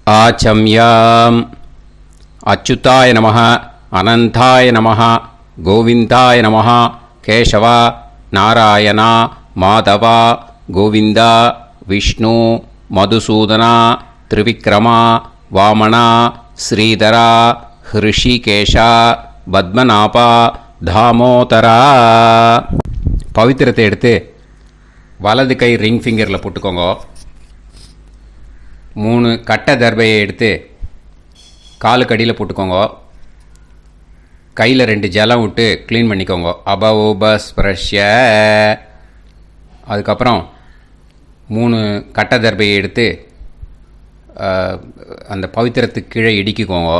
ஆச்சம்யாம். அச்சுதாய நமः, அனந்தாய நமः, கோவிந்தாய நமः, கேசவா, நாராயணா, மாதவா, கோவிந்தா, விஷ்ணு, மதுசூதனா, திரிவிக்ரமா, வாமனா, ஸ்ரீதரா, ஹிருஷிகேஷா, பத்மநாபா, தாமோதரா. பவித்திரத்தை எடுத்து வலது கை ரிங் ஃபிங்கரில் போட்டுக்கோங்க. 3 கட்டை தர்பையை எடுத்து காலுக்கடியில் போட்டுக்கோங்க. கையில் 2 ஜலம் விட்டு க்ளீன் பண்ணிக்கோங்க. அபவோபஸ்பிரஷ்ய. அதுக்கப்புறம் 3 கட்டை தர்பையை எடுத்து அந்த பவித்திரத்துக்கு கீழே இடிக்கிக்கோங்க.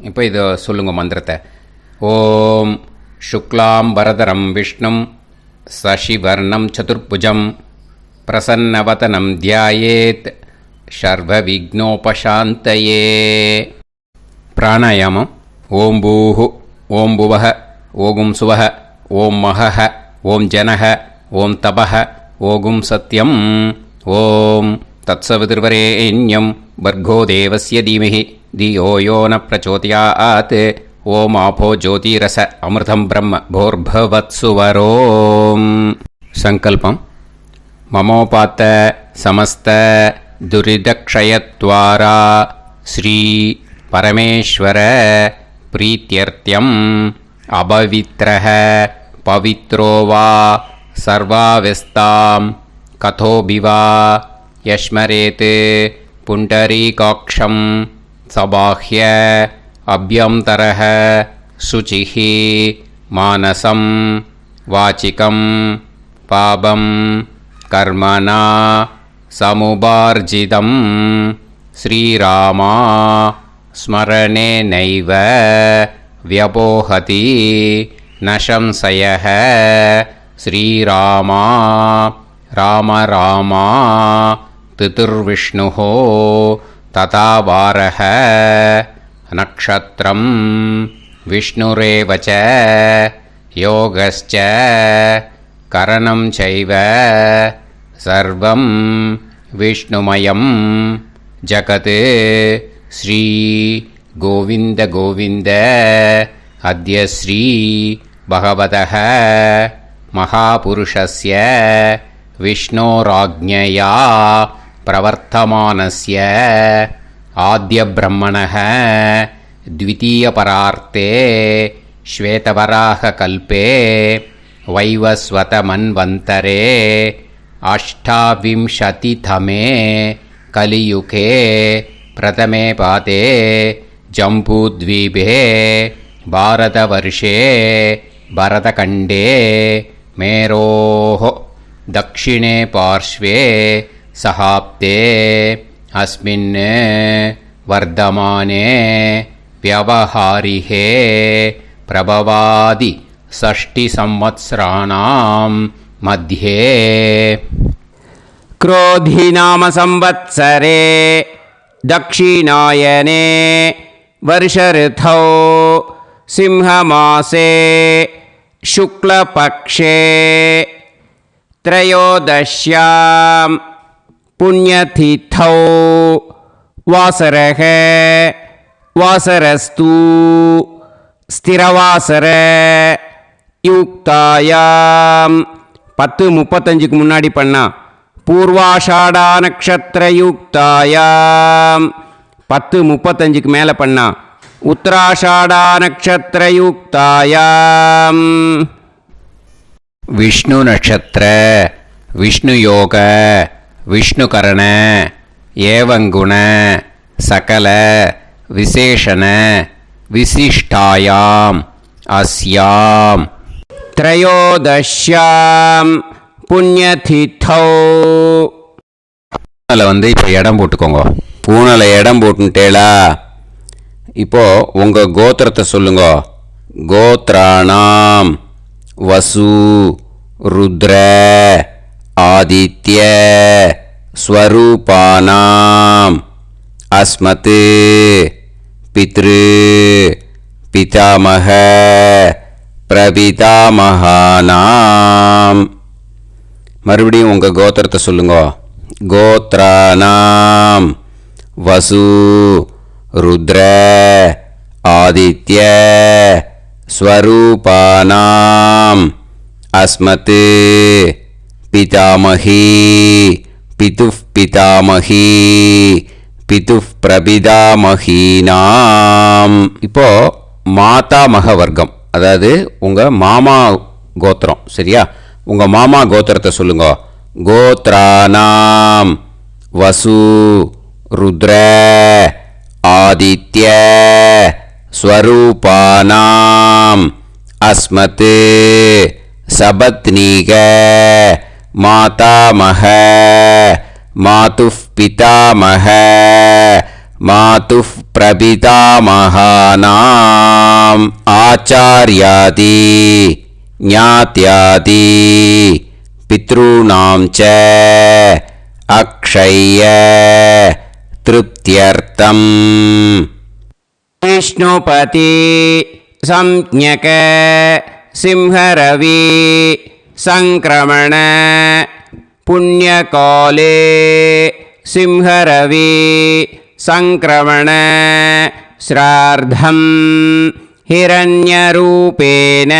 இப்போ இதை சொல்லுங்கள் மந்திரத்தை. ஓம் சுக்லாம் வரதரம் விஷ்ணும் சசிவர்ணம் சதுர்புஜம் பிரசன்னவதனம் தியாயேத் சர்வ விக்னோபசாந்தயே. பிராணாயாமம். ஓம் பூஹு, ஓம் புவஹ, ஓகும் சுவஹ, ஓம் மஹஹ, ஓம் ஜனஹ, ஓம் தபஹ, ஓகும் சத்யம். ஓம் தத்சவிதுர்வரேண்யம் வர்கோ தேவஸ்ய தீமஹி தியோ யோ ந பிரச்சோதயாத். ஓம் ஆபோ ஜோதிரச அமிர்தம் பிரம்ம போர்பவத்சுவரோம். சங்கல்பம். மமோபாத்த சமஸ்த துரிதக்ஷயத்வாரா ஸ்ரீ பரமேஸ்வர பிரீத்யர்த்தியம் அபவித்ரஹ பவித்ரோ வா சர்வாவஸ்தாம் கதோபிவா யஸ்மரேத் புண்டரீகாக்ஷம் சபாஹ்ய அப்யந்தரஹ சுசிஹ மானசம் வாசிகம் பாபம் கர்மணா சமுபார்ஜிதம் ஸ்ரீராமா ஸ்மரணேனைவ வ்யபோஹதி நசம்சயः. ஸ்ரீராமா ராம ராமா திதிர்விஷ்ணுः ததா வாரः. நக்ஷத்ரம் விஷ்ணுரேவ ச யோகஸ்ச கரணம் சைவ சர்வம் விஷ்ணுமயம் ஜகத். ஸ்ரீ கோவிந்த கோவிந்த அத்ய ஸ்ரீ பகவதः மகாபுருஷஸ்ய விஷ்ணோராஜ்ஞயா பிரவர்த்தமானஸ்ய ஆத்ய பிரம்மணः த்விதீயபரார்த்தே ஸ்வேதவராக கல்பே வைவஸ்வத மன்வந்தரே அஷ்டாவிம்சதிதமே கலியுகே பிரதமே பாதே ஜம்பூத்வீபே பாரதவர்ஷே பரதகண்டே மேரோः தக்ஷிணே பார்ஷ்வே சஹாப்தே அஸ்மின் வர்தமானே व्यवहारिहे प्रभवादि षष्टि संवत्सराणां मध्ये क्रोधी नाम संवत्सरे दक्षिणायने वर्ष ऋतौ सिंहमासे शुक्लपक्षे त्रयोदश्यां पुण्यतिथौ वासरः वासरस्तु ஸ்திரவாசர யுக்தாயாம். 10:35க்கு முன்னாடி பண்ணா பூர்வாஷாடா நக்ஷத்திர யுக்தாயாம். 10:35க்கு மேலே பண்ணா உத்தராஷாடா நக்ஷத்திர யுக்தாயாம். விஷ்ணு நட்சத்திர விஷ்ணு யோக விஷ்ணுகரண ஏவங்குண சகல விசேஷண விசிஷ்டாயாம் அஸ்யாம் த்ரயோதஷ்யாம் புண்ணியதிதௌ. பூனலை இப்போ இடம் போட்டுக்கோங்க. பூனலை இடம் போட்டுட்டேளா? இப்போது உங்கள் கோத்திரத்தை சொல்லுங்க. கோத்ராணாம் வசு ருத்ர ஆதித்ய ஸ்வரூபானாம் அஸ்மத் பித்ரு பிதாமக பிரபிதாமகானாம். மறுபடியும் உங்கள் கோத்திரத்தை சொல்லுங்க. கோத்ரானாம் வசு ருத்ர ஆதித்ய ஸ்வரூபானாம் அஸ்மத் பிதாமகி பிதுஃப் பிதாமகி பிதுஃப் பிரபிதாமகீனாம். இப்போ மாதாமக வர்க்கம், அதாவது உங்கள் மாமா கோத்திரம், சரியா? உங்கள் மாமா கோத்திரத்தை சொல்லுங்க. கோத்ரானாம் வசு ருத்ர ஆதித்ய ஸ்வரூபானாம் அஸ்மத் சபத்னீக மாதாமக மாதுஃப் பிதாமக மாதுஃப் பிரபிதாமகானாம் ஆச்சார்யாதி ஞாத்யாதி பித்ருணாம் ச அக்ஷய திருப்தியர்த்தம். விஷ்ணுபதி சம்ஞக சிம்ஹரவி சங்கிரமண புண்ணியகாலே சிம்ஹரவி சங்கிரமண ஸ்ரார்த்தம் ஹிரண்யரூபேன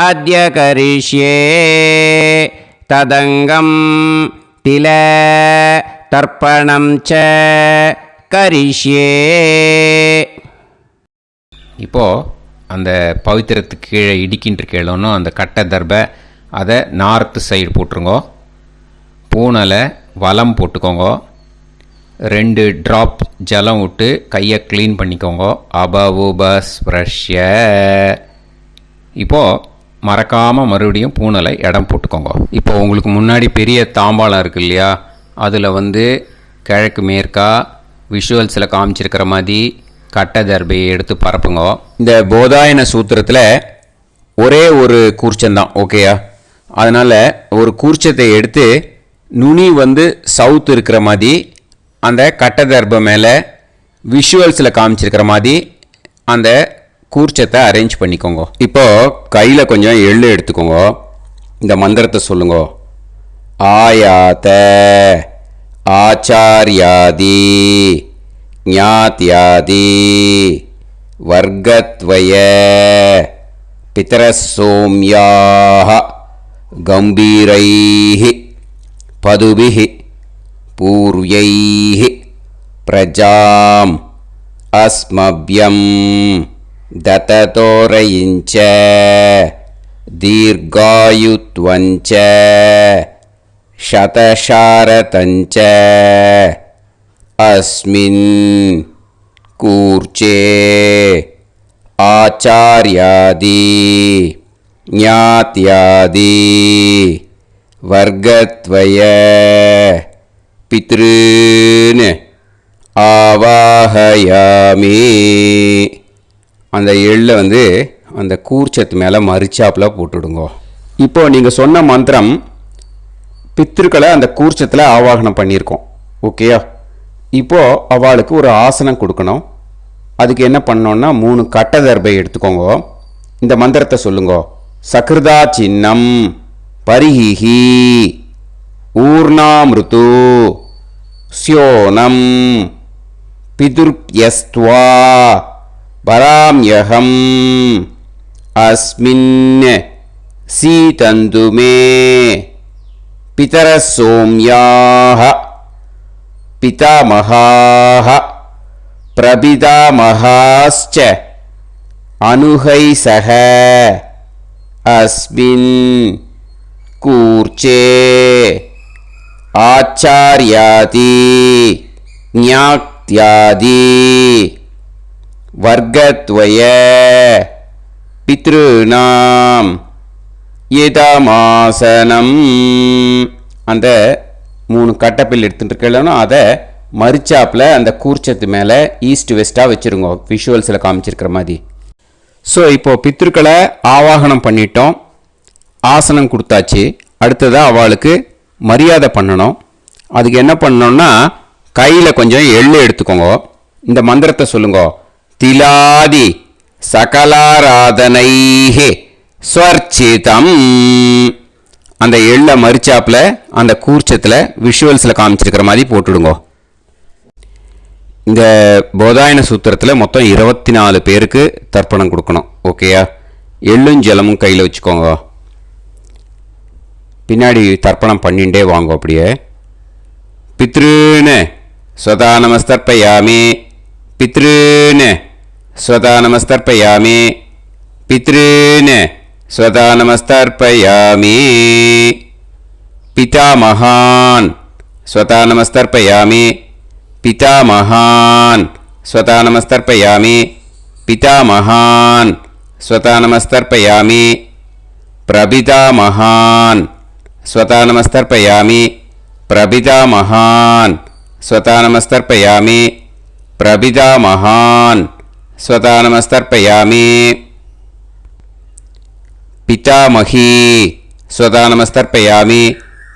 அத்ய கரிஷ்யே ததங்கம் தில தர்ப்பணம் ச கரிஷ்யே. இப்போது அந்த பவித்திரத்துக்கு கீழே இடிக்கின்ற கீழே அந்த கட்டை தர்பை அதை நார்த்து சைடு போட்டுருங்கோ. பூனலை வலம் போட்டுக்கோங்க. 2 ட்ராப் ஜலம் விட்டு கையை க்ளீன் பண்ணிக்கோங்க. அபவுபஸ்ப்ரஷ்ய. இப்போது மறக்காமல் மறுபடியும் பூனலை இடம் போட்டுக்கோங்க. இப்போ உங்களுக்கு முன்னாடி பெரிய தாம்பாளம் இருக்குது இல்லையா, அதில் கிழக்கு மேற்கா விஷுவல்ஸில் காமிச்சிருக்கிற மாதிரி கட்டை தர்பையை எடுத்து பரப்புங்க. இந்த போதாயன சூத்திரத்தில் ஒரே ஒரு கூர்ச்சந்தான், ஓகேயா? அதனால் ஒரு கூர்ச்சத்தை எடுத்து நுனி சவுத் இருக்கிற மாதிரி அந்த கட்டை தர்பை மேலே விஷுவல்ஸில் காமிச்சிருக்கிற மாதிரி அந்த கூர்ச்சத்தை அரேஞ்ச் பண்ணிக்கோங்க. இப்போது கையில் கொஞ்சம் எள்ளு எடுத்துக்கோங்க. இந்த மந்திரத்தை சொல்லுங்க. ஆயாத ஆச்சார்யாதி ஞாத்யாதி வர்கத்வய பிதரசோம்யாஹ கம்பீரைஹி பதுபிஹி பூர்வைஹி பிரஜாம் அஸ்மப்யம் தததோரயிஞ்ச தீர்காயுத்வஞ்ச சதசாரதஞ்ச அஸ்மின் கூர்ச்சே ஆச்சார்யாதி ஞாத்யாதி வர்கத்வய பித்ருன் ஆவாஹயாமி. அந்த எள்ளை அந்த கூர்ச்சத்து மேலே மரிச்சாப்பில் போட்டுடுங்க. இப்போது நீங்கள் சொன்ன மந்திரம் பித்ருக்களை அந்த கூர்ச்சத்தில் ஆவாகனம் பண்ணியிருக்கோம், ஓகேயா? இப்போது அவளுக்கு ஒரு ஆசனம் கொடுக்கணும். அதுக்கு என்ன பண்ணோன்னா 3 கட்டை தர்பை எடுத்துக்கோங்க. இந்த மந்திரத்தை சொல்லுங்க. சக்ருதா சின்னம் பரிஹிஹி ஊர்ணாமிருத்து ஸ்யோனம் பிதுர்ப்யஸ்த்வா பராம்யகம் அஸ்மின் சீதந்துமே பிதரசோம்யாஹ பிதாமகாஹ பிரபிதாமகாஸ்ச அனுகைசஹ அஸ்மின் கூர்ச்சே ஆச்சார்யாதி ஞாத்யாதி வர்கத்வய பித்ருநாம் இதமாசனம். அந்த 3 கட்டப்பில் எடுத்துகிட்டு இருக்கலன்னா அதை மரிச்சாப்பில் அந்த கூர்ச்சத்து மேலே ஈஸ்ட் வெஸ்ட்டாக வச்சுருங்க, விஷுவல்ஸில் காமிச்சிருக்கிற மாதிரி. ஸோ இப்போது பித்ருக்களை ஆவாகனம் பண்ணிட்டோம், ஆசனம் கொடுத்தாச்சு. அடுத்ததாக அவளுக்கு மரியாதை பண்ணணும். அதுக்கு என்ன பண்ணணும்னா கையில் கொஞ்சம் எள்ளு எடுத்துக்கோங்க. இந்த மந்திரத்தை சொல்லுங்க. திலாதி சகலாராதனைஹே ஸ்வர்ச்சிதம். அந்த எள்ளை மரிச்சாப்பில் அந்த கூர்ச்சத்தில் விஷுவல்ஸில் காமிச்சிருக்கிற மாதிரி போட்டுடுங்க. இந்த போதாயன சூத்திரத்தில் மொத்தம் 24 பேருக்கு தர்ப்பணம் கொடுக்கணும். ஓகேயா? எள்ளும் ஜலமும் கையில் வச்சுக்கோங்க. பின்னாடி தர்ப்பணம் பண்ணிகிட்டே வாங்க. அப்படியே பித்ருன்னு ஸ்வதா நமஸ்தர்ப்பயாமி, பித்ருன்னு ஸ்வதா நமஸ்தர்ப்பயாமி, பித்ருன்னு ஸ்வதா நமஸ்தர்ப்பயாமி, பிதாமகான் ஸ்வதா நமஸ்தர்ப்பயாமி, पितामहान् स्वता नमस्तर्पयामि, पितामहान् स्वता नमस्तर्पयामि, प्रपितामहान् स्वता नमस्तर्पयामि, प्रपितामहान् स्वता नमस्तर्पयामि, प्रपितामहान् स्वता नमस्तर्पयामि, पितामही स्वता नमस्तर्पयामि,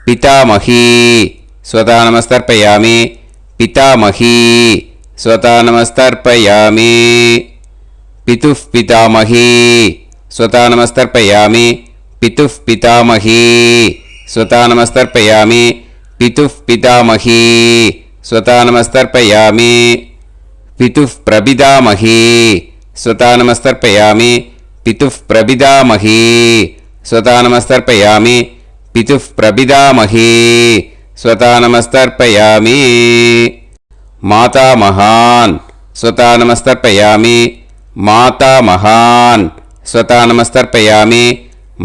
पितामही स्वता नमस्तर्पयामि, पितामही स्वता नमस्तर्पयामि, पितुः पितामही स्वता नमस्तर्पयामि, पितुः पितामही स्वता नमस्तर्पयामि, पितुः पितामही स्वता नमस्तर्पयामि, पितुः प्रपितामही स्वता नमस्तर्पयामि, पितुः प्रपितामही स्वता नमस्तर्पयामि, पितुः प्रपितामही स्वता नमस्तर्पयामि, मातामहान् स्वता नमस्तर्पयामि, मातामहान् स्वता नमस्तर्पयामि,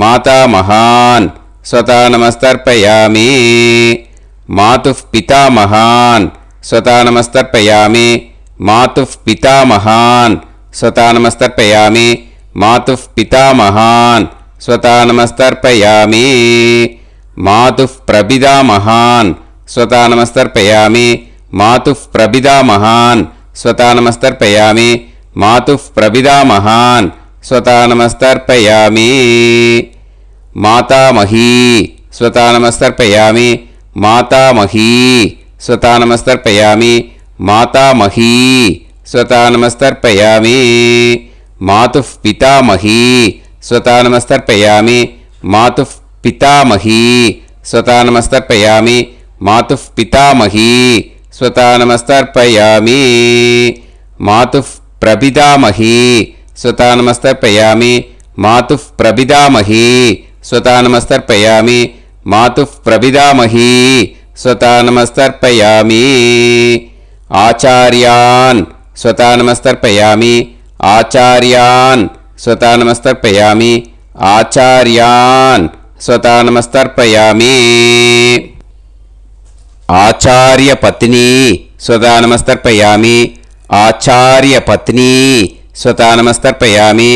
मातामहान् स्वता नमस्तर्पयामि, मातुः पितामहान् स्वता नमस्तर्पयामि, मातुः पितामहान् स्वता नमस्तर्पयामि, मातुः पितामहान् स्वता नमस्तर्पयामि, मातुः प्रपितामहान् स्वता नमस्तर्पयामि, मातुः प्रपितामहान् स्वता नमस्तर्पयामि, मातुः प्रपितामहान् स्वता नमस्तर्पयामि, मातामही स्वता नमस्तर्पयामि, मातामही स्वता नमस्तर्पयामि, मातामही स्वता नमस्तर्पयामि, मातुः पितामही स्वता नमस्तर्पयामि, मातुः पितामही स्वता नमस्तर्पयामि, मातुः पितामही स्वता नमस्तर्पयामि, मातुः प्रपितामही स्वता नमस्तर्पयामि, मातुः प्रपितामही स्वता नमस्तर्पयामि, मातुः प्रपितामही स्वता नमस्तर्पयामि, आचार्यान् स्वता नमस्तर्पयामि, आचार्यान् स्वता नमस्तर्पयामि, आचार्यान् स्वता नमस्तर्पयामि, आचार्यपत्नी स्वता नमस्तर्पयामि, आचार्यपत्नी स्वता नमस्तर्पयामि,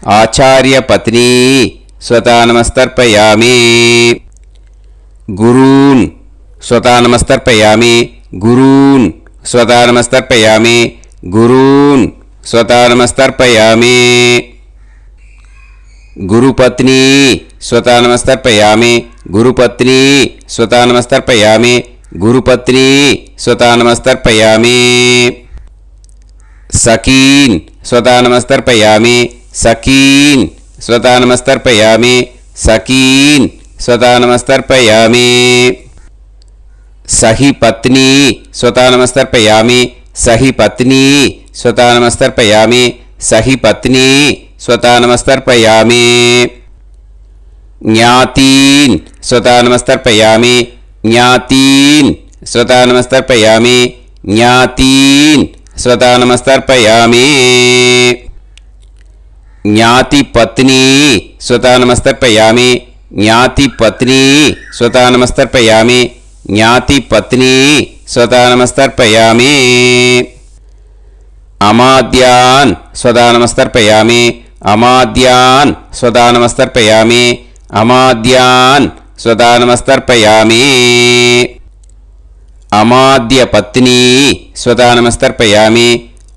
आचार्यपत्नी स्वता नमस्तर्पयामि, गुरून् स्वता नमस्तर्पयामि, गुरून् स्वता नमस्तर्पयामि, गुरून् स्वता नमस्तर्पयामि, गुरुपत्नी स्वता नमस्तर्पयामि, गुरुपत्नी स्वता नमस्तर्पयामि, गुरुपत्नी स्वता नमस्तर्पयामि, सखीन् स्वता नमस्तर्पयामि, सखीन् स्वता नमस्तर्पयामि, सखीन् स्वता नमस्तर्पयामि, सही पत्नी स्वता नमस्तर्पयामि, सही पत्नी स्वता नमस्तर्पयामि, सही पत्नी स्वता नमस्तर्पयामि, ज्ञातीन् स्वता नमस्तर्पयामि, ज्ञातीन् स्वता नमस्तर्पयामि, ज्ञातीन् स्वता नमस्तर्पयामि, ज्ञातिपत्नी स्वता नमस्तर्पयामि, ज्ञातिपत्नी स्वता नमस्तर्पयामि, ज्ञातिपत्नी स्वता नमस्तर्पयामि, अमाद्यान् स्वता नमस्तर्पयामि, अमाद्यान् स्वता नमस्तर्पयामि, अमाद्यान् स्वता नमस्तर्पयामि, अमाद्यपत्नी स्वता नमस्तर्पयामि,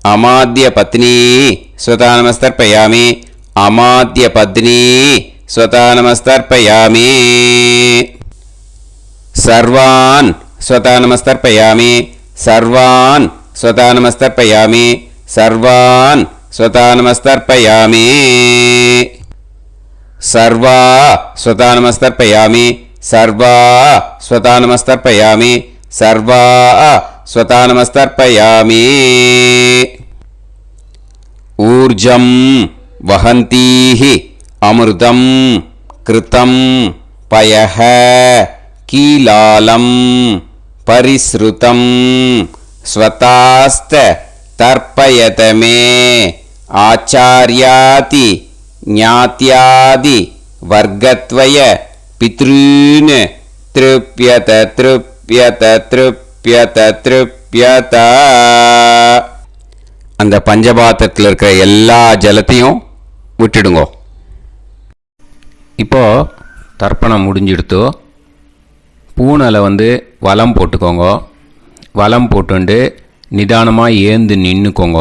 अमाद्यपत्नी स्वता नमस्तर्पयामि, अमाद्यपत्नी स्वता नमस्तर्पयामि, सर्वान् स्वता नमस्तर्पयामि, सर्वान् स्वता नमस्तर्पयामि, सर्वान् स्वता नमस्तर्पयामि, सर्वा स्वता नमस्तर्पयामि, सर्वा स्वता नमस्तर्पयामि, सर्वा स्वतानमस्तर्पयामि ऊर्जं वहन्तीः अमृतं कृतं पयः कीलालं परिसृतं स्वतास्त तर्पयत मे आचार्याति ज्ञात्यादि वर्गत्वय पितॄन् तृप्यत तृप्यत तृप्यत तृप्यत. அந்த பஞ்சபாத்திரத்தில் இருக்கிற எல்லா ஜலத்தையும் விட்டுடுங்கோ. இப்போ தர்ப்பணம் முடிஞ்சிடுத்தோ பூனலை வலம் போட்டுக்கோங்க. வலம் போட்டுண்டு நிதானமாக ஏந்து நின்றுக்கோங்க.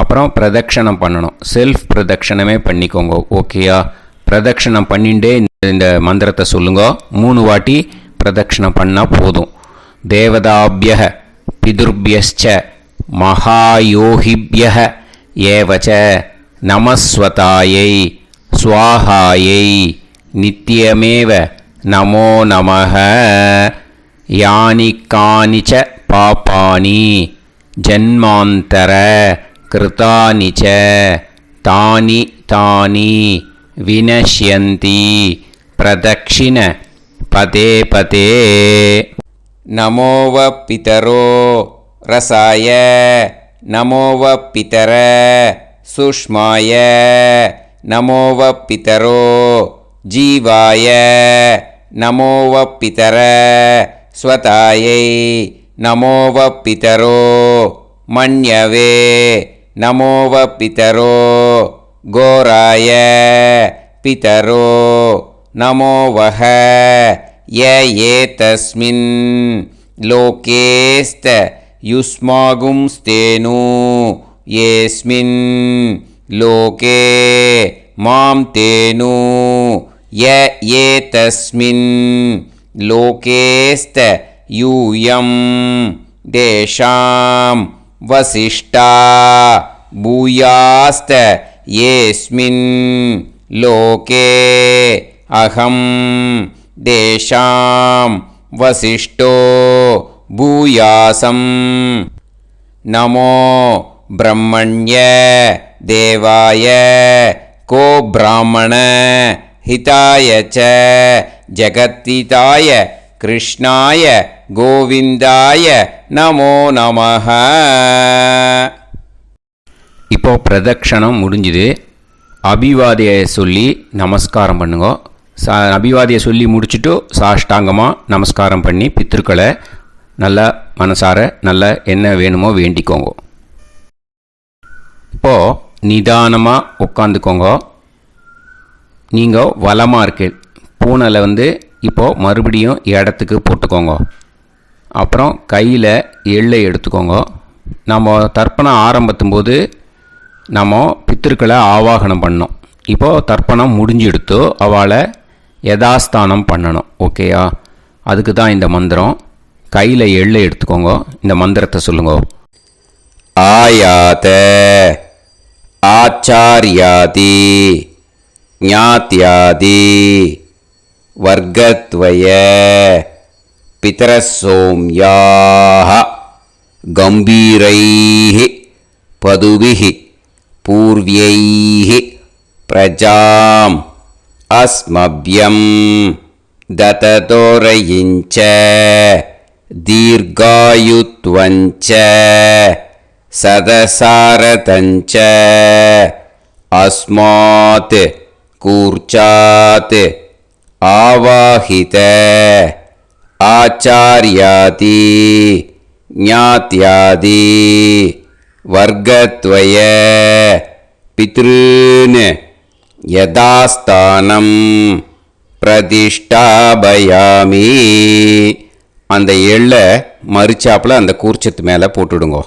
அப்புறம் பிரதட்சணம் பண்ணணும். செல்ஃப் பிரதட்சணமே பண்ணிக்கோங்க. ஓகேயா? பிரதட்சணம் பண்ணிண்டே இந்த மந்திரத்தை சொல்லுங்க. 3 வாட்டி பிரதட்சணம் பண்ணால் போதும். தேவதாபிய பிதுர்பியஸ்ச மகாயோகிபிய ஏவச்ச நமஸ்வதாயை ஸ்வாஹாயை நித்யமேவ நமோ நமஹ. யானி கானிச்ச பாபானி ஜன்மாந்தர கிருதானி ச தானி தானி வினஷ்யந்தி பிரதக்ஷிண பதே பதே. நமோவ பிதரோ ரசாய நமோவ பிதர சுஷ்மாய நமோவ பிதரோ ஜீவாய நமோவ பிதர ஸ்வதாயை நமோவ பிதரோ மன்யவே நமோவ பிதரோ கோராய பிதரோ நமோவஹ. ய ஏதஸ்மின் லோகேஸ்த யுஸ்மாகும்ஸ்தேனு ஏஸ்மின் லோகே மாம் தேனு. ய ஏதஸ்மின் லோகேஸ்த யூயம் தேஷாம் வசிஷ்டா பூயாஸ்த ஏஸ்மின் லோகே அகம் தேஷாம் வசிஷ்டோ பூயாசம். நமோ பிரம்மண்ய தேவாய கோ பிராமண ஹிதாய ச ஜகத்திதாய கிருஷ்ணாய கோவிந்தாய நமோ நமஹ. இப்போ பிரதட்சணம் முடிஞ்சுது. அபிவாதியை சொல்லி நமஸ்காரம் பண்ணுங்க. அபிவாதியை சொல்லி முடிச்சுட்டு சாஷ்டாங்கமாக நமஸ்காரம் பண்ணி பித்ருக்களை நல்லா மனசார நல்லா என்ன வேணுமோ வேண்டிக்கோங்க. இப்போது நிதானமாக உட்காந்துக்கோங்க. நீங்கள் வலமாக இருக்கு பூனலை இப்போது மறுபடியும் இடத்துக்கு போட்டுக்கோங்க. அப்புறம் கையில் எள்ளை எடுத்துக்கோங்க. நம்ம தர்ப்பணம் ஆரம்பத்தும் போது நம்ம பித்திருக்களை ஆவாகனம் பண்ணோம். இப்போது தர்ப்பணம் முடிஞ்செடுத்து அவளை யதாஸ்தானம் பண்ணணும். ஓகேயா? அதுக்கு தான் இந்த மந்திரம். கையில் எள்ளை எடுத்துக்கோங்க. இந்த மந்திரத்தை சொல்லுங்க. ஆயாத ஆச்சாரியாதி ஞாத்யாதி வர்க்கத்வய பிதரசோம்யாஹ கம்பீரைஹ பதுபிஹ பூர்வ்யைஹ பிரஜாம் அஸ்மப்யம் தததோரயிஞ்ச தீர்காயுத்வஞ்ச சதசாரதஞ்ச அஸ்மாத் கூர்ச்சாத் ஆவாஹித ஆச்சார்யாதி ஞாத்யாதி வர்க்கத்வய பித்ருன் யதாஸ்தானம் பிரதிஷ்டாபயாமி. அந்த எள்ளை மறிச்சாப்பில் அந்த கூர்ச்சத்து மேலே போட்டுடுங்க.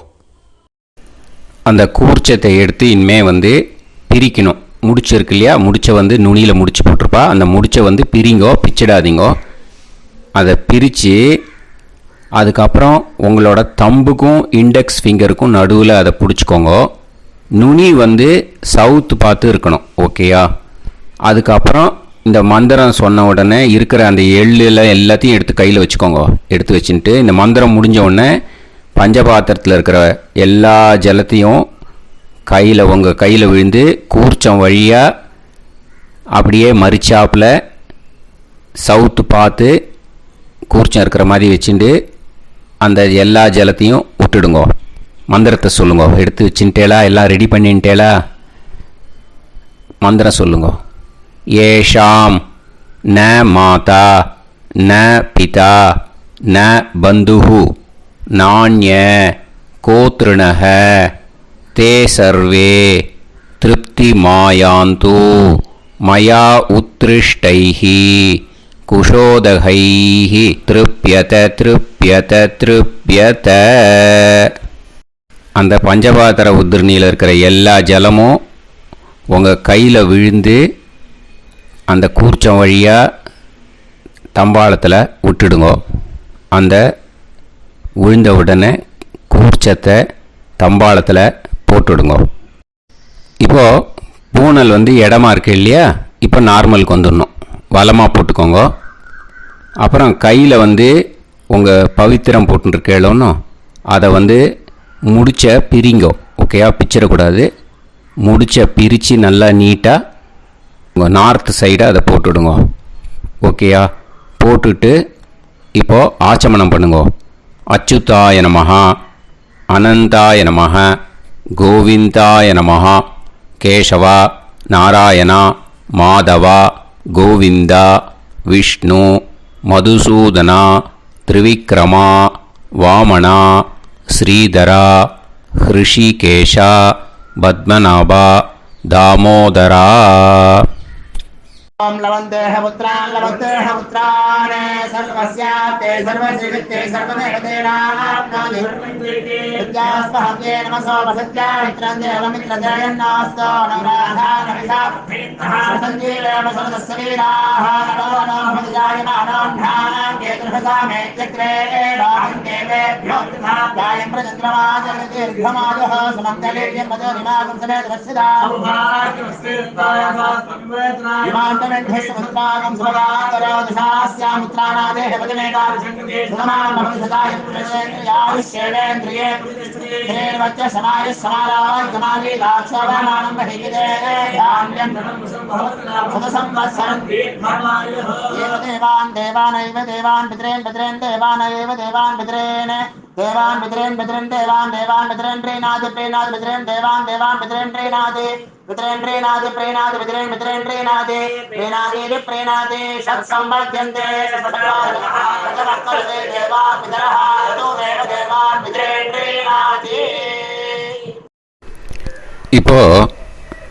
அந்த கூர்ச்சத்தை எடுத்து இனிமே பிரிக்கணும். முடிச்சு இருக்கு இல்லையா? முடிச்சை நுனியில் முடிச்சு போட்டிருப்பா. அந்த முடிச்சை பிரிங்கோ, பிச்சிடாதீங்கோ. அதை பிரித்து அதுக்கப்புறம் உங்களோட தம்புக்கும் இண்டெக்ஸ் ஃபிங்கருக்கும் நடுவில் அதை பிடிச்சிக்கோங்க. நுனி சவுத்து பார்த்து இருக்கணும். ஓகேயா? அதுக்கப்புறம் இந்த மந்திரம் சொன்ன உடனே இருக்கிற அந்த எள்ளில் எல்லாத்தையும் எடுத்து கையில் வச்சுக்கோங்க. எடுத்து வச்சுட்டு இந்த மந்திரம் முடிஞ்ச உடனே பஞ்சபாத்திரத்தில் இருக்கிற எல்லா ஜலத்தையும் உங்கள் கையில் விழுந்து கூர்ச்சம் வழியாக அப்படியே மறிச்சாப்பில் சவுத்து பார்த்து கூர்ச்சம் இருக்கிற மாதிரி வச்சுட்டு அந்த எல்லா ஜலத்தையும் விட்டுடுங்கோ. மந்திரத்தை சொல்லுங்க. எடுத்து வச்சுட்டேலா? எல்லாம் ரெடி பண்ணிட்டேலா? மந்திரம் சொல்லுங்க. ஏஷாம் ந மாதா ந பிதா ந பந்துஹு நாண்ய கோத்ருணஹ தே சர்வே திருப்தி மாயாந்து மயா உத்ருஷ்டைஹி குஷோதகைஹி திருப்யத திருப்யத திருப்யத. அந்த பஞ்சபாத்திர உதிரணியில் இருக்கிற எல்லா ஜலமும் உங்கள் கையில் விழுந்து அந்த கூர்ச்சம் வழியாக தம்பாளத்தில் விட்டுடுங்க. அந்த விழுந்த உடனே கூர்ச்சத்தை தம்பாளத்தில் போட்டுடுங்க. இப்போது பூனல் இடமா இருக்கு இல்லையா? இப்போ நார்மலுக்கு வந்துடணும். வலமாக போட்டுக்கோங்க. அப்புறம் கையில் உங்கள் பவித்திரம் போட்டுருக்கேளோன்னு அதை முடிச்ச பிரிங்கோ. ஓகேயா? பிச்சிடக்கூடாது. முடிச்ச பிரித்து நல்லா நீட்டாக உங்கள் நார்த் சைடை அதை போட்டுவிடுங்க. ஓகேயா? போட்டுட்டு இப்போது ஆச்சமனம் பண்ணுங்க. அச்சுதாய நமஹ அனந்தாய நமஹ கோவிந்தாய நமஹ கேசவா நாராயணா மாதவா கோவிந்தா விஷ்ணு மதுசூதனா திரிவிக்ரமா வாமனா ஸ்ரீதரா ஹிருஷிகேஷா பத்மநாபா தாமோதரா. ओम लवन्तेह पुत्रान् लवन्तेह पुत्रान् सर्वस्याप्ते सर्वश्रीकृत्ये सर्वदेवतेनाप्नोति विद्यास्पहते नमसो वसत्या मित्रं देवमित्रजयन्नास्तो नवराधानविधाः सञ्जीवेमसुरदस्सवीराः नमो नमोऽजायमानोऽन्धानां केतुर्हसामेत्यग्रे बाहं देवेभ्यो ध्यायं प्रचन्द्रमाजगदीर्घमायुः सुमङ्गलीर्यन्मदोनिमागं समेतवस्यदा ेन्द्रस्वभागं सुभगान्तरादिशास्यामुत्रानादेहपतिमेकायुष्येवेन्द्रिये देवान् देवानैव देवान् पितॄन् पितॄन् देवानैव देवान् पितॄन् देवान् पितॄन् पितॄन् देवान् देवान् पितॄन् प्रीणाति प्रीणाति पितॄन् देवान् देवान् पितॄन् प्रीणाति पितॄन् प्रीणाति प्रीणाति पितॄन् पितॄन् प्रीणाति प्रीणाति प्रीणाति षट्सम्बध्यन्ते देवान् पितरः तदेव देवान् पितॄन् प्रीणाति. இப்போ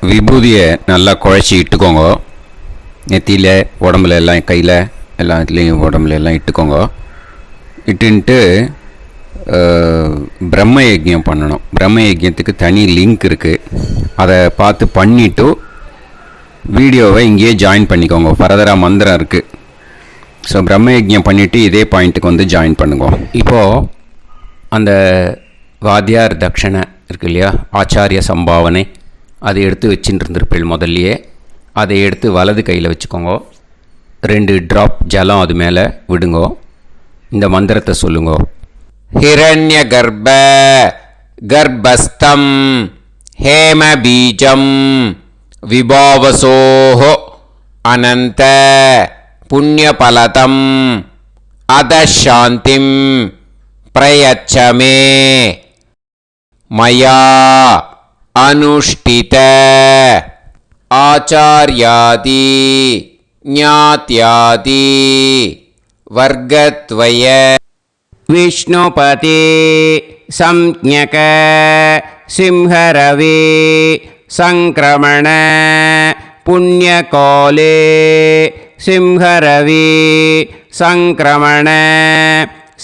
விபூதியை நல்லா குழச்சி இட்டுக்கோங்க. நெத்தியில் உடம்புல எல்லாம் கையில் எல்லா இதுலேயும் உடம்புல எல்லாம் இட்டுக்கோங்க. இட்டுன்ட்டு பிரம்ம யஜ்யம் பண்ணணும். பிரம்ம யஜ்யத்துக்கு தனி லிங்க் இருக்குது. அதை பார்த்து பண்ணிவிட்டு வீடியோவை இங்கேயே ஜாயின் பண்ணிக்கோங்க. ஃபர்தராக மந்திரம் இருக்குது. ஸோ பிரம்ம யஜ்யம் பண்ணிவிட்டு இதே பாயிண்ட்டுக்கு ஜாயின் பண்ணுங்க. இப்போது அந்த வாத்தியார் தட்சணை இருக்கு இல்லையா, ஆச்சாரிய சம்பாவனை, அதை எடுத்து வச்சுட்டு இருந்திருப்பீள் முதல்லையே. அதை எடுத்து வலது கையில் வச்சுக்கோங்க. 2 ட்ராப் ஜலம் அது மேலே விடுங்கோ. இந்த மந்திரத்தை சொல்லுங்க. ஹிரண்ய கர்ப்ப கர்ப்பஸ்தம் ஹேம பீஜம் விபாவசோஹோ அனந்த புண்ணியபலதம் அதசாந்திம் பிரயச்சமே மயா அனுஷ்டித ஆச்சார்யாதி ஞாத்யாதி வர்க்கத்வய விஷ்ணுபதி சம்ஞக சிம்ஹரவி சங்கிரமண புண்ணியகாலே சிம்ஹரவி சங்கிரமண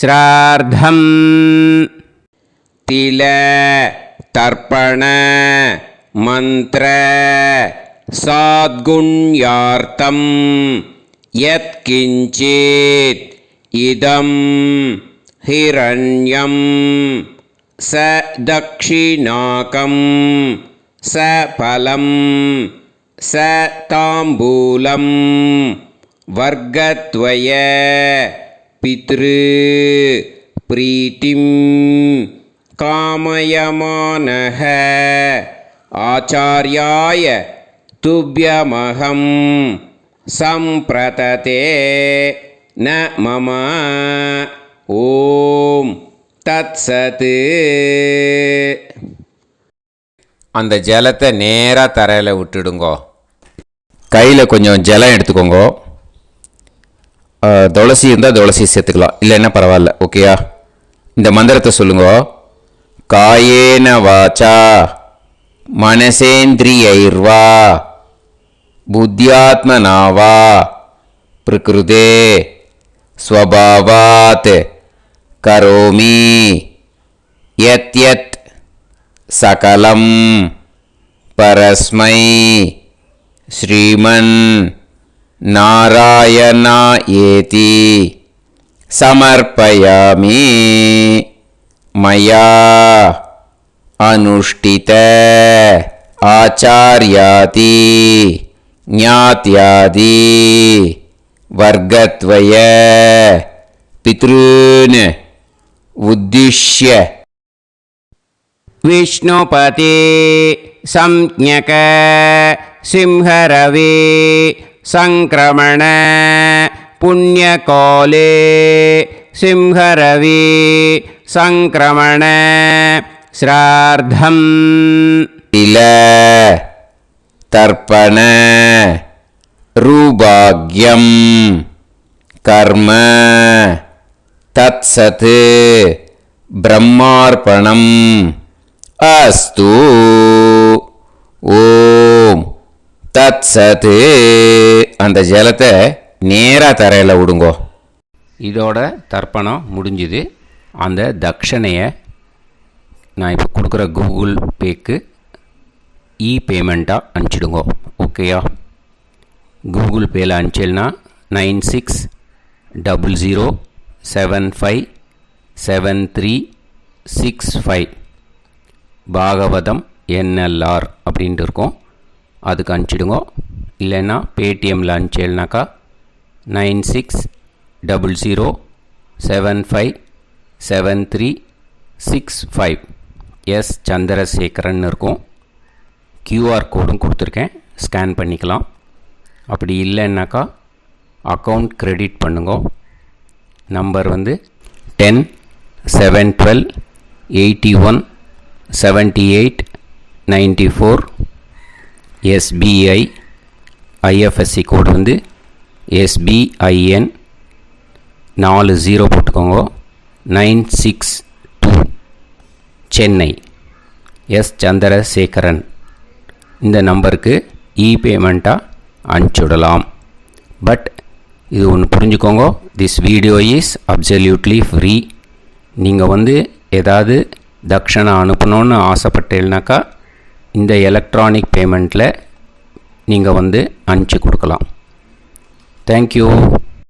ஸ்ரார்த்தம் தில தர்ப்பண மந்திர சாத்குண்யார்த்தம் யத்கிஞ்சித் இதம் ஹிரண்யம் ச தக்ஷிணாகம் ச பலம் ச தாம்பூலம் வர்க்கத்வய பித்ரு प्रीतिं कामयमानः आचार्याय तुभ्यमहं सम्प्रतते न मम ஓம் தத்சத். அந்த ஜலத்தை நேராக தரையில் விட்டுடுங்கோ. கையில் கொஞ்சம் ஜலம் எடுத்துக்கோங்க. துளசி இருந்தால் துளசி சேர்த்துக்கலாம், இல்லைன்னா பரவாயில்ல. ஓகேயா? இந்த மந்திரத்தை சொல்லுங்க. காயேன வாச்சா மனசேந்திரியைர்வா புத்தியாத்மனாவா பிரகிருதே ஸ்வபாவாத் கரோமி யத் யத் சகலம் பரஸ்மை ஸ்ரீமன் நாராயணா ஏதி சமர்ப்பயாமி. மயா அனுஷ்டித ஆச்சார்யாதி ஞாத்யாதி வர்க்கத்வய பித்ருன் உத்திஷ்ய விஷ்ணுபதி சம்ஞக சிம்ஹரவி சங்கிரமண புண்ணியகாலே சிம்ஹரவி சங்கிரமண ஸ்ரார்த்தம் தில தர்ப்பண ரூபாக்யம் கர்ம தத்சத் பிரம்மார்ப்பணம் அஸ்து. ஓம் தத்சத். அந்த ஜலத்தை நேராக தரையில் விடுங்கோ. இதோட தர்ப்பணம் முடிஞ்சுது. அந்த தட்சணையை நான் இப்போ கொடுக்குற கூகுள் பேக்கு பேமெண்ட்டாக அனுப்பிச்சிடுங்கோ. ஓகேயா? கூகுள் பேயில் அனுப்பிச்சல்னா 9600757365 பாகவதம் NLR அப்படின்ட்டு இருக்கும். அதுக்கு அனுப்பிச்சிடுங்க. இல்லைன்னா பேடிஎம்மில் அனுப்பிச்சல்னாக்கா 9600757365 எஸ் சந்திரசேகரன் இருக்கும். QR கோடும் கொடுத்துருக்கேன், ஸ்கேன் பண்ணிக்கலாம். அப்படி இல்லைன்னாக்கா அக்கௌண்ட் கிரெடிட் பண்ணுங்க. நம்பர் வந்து 10-7-12-81-78-94. SBI IFSC கோடு வந்து SBIN 40 போட்டுக்கோங்க. 962 சென்னை. எஸ் சந்திரசேகரன். இந்த நம்பருக்கு பேமெண்ட்டாக அனுப்பிச்சுடலாம். பட் இது ஒன்று புரிஞ்சுக்கோங்க, this video is absolutely free. நீங்கள் வந்து ஏதாவது தட்சணை அனுப்பணுன்னு ஆசைப்பட்டேன்னாக்கா இந்த எலக்ட்ரானிக் பேமெண்ட்டில் நீங்கள் வந்து அனுப்பிச்சி கொடுக்கலாம். தேங்க்யூ.